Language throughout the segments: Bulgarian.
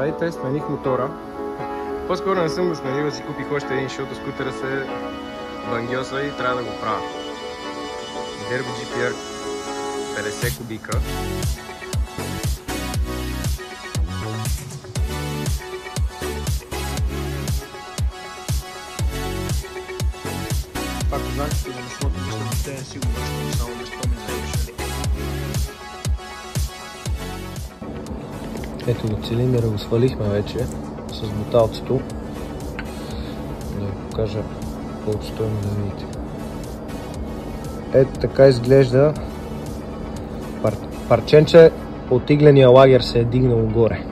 Здравейте, смених мотора. По-скоро не съм го сменил, да си купих още един, защото скутера се бангьосва и трябва да го правя. Derbi GPR 50 кубика. Пак знаките на маслото мисля, че те не си го връщам, само без то ми зарешали. Ето го, цилиндъра го свалихме вече с буталцето. Да ви покажа по-обстойно да видите. Ето така изглежда. Парченче от игления лагер се е дигнало горе.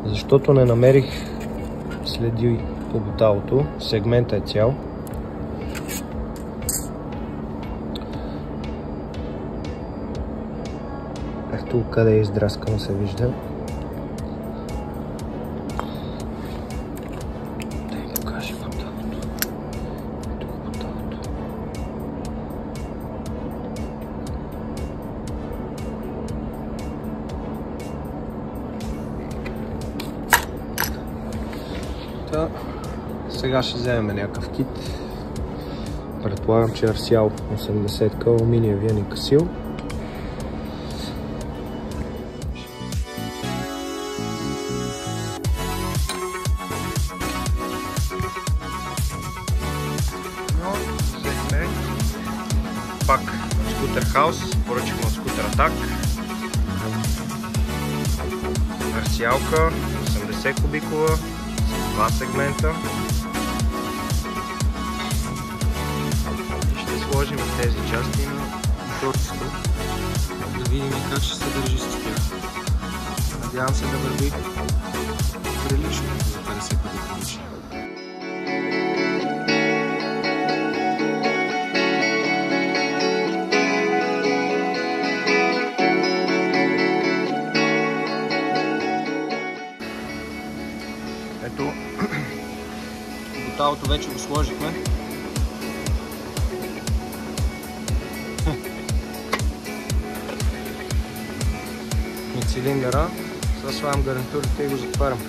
Защото не намерих следи по буталото. Сегмента е цял. Ето къде е издраскано, се вижда. Да ви покажа буталото. Ето го буталото. Та, сега ще вземем някакъв кит. Предполагам, че Арсиал 80 алуминиевия ни касил. Взехме пак скутер хаус, поръчахме от скутер Атак. Арсиалка 80 кубикова с два сегмента. И ще сложим тези части на моторчето, да видим как ще се държи с тях. Надявам се да върви прилично за 50 кубика. Ето, буталото вече го сложихме. На цилиндъра. Сега слагам гарнитурите и го затварям.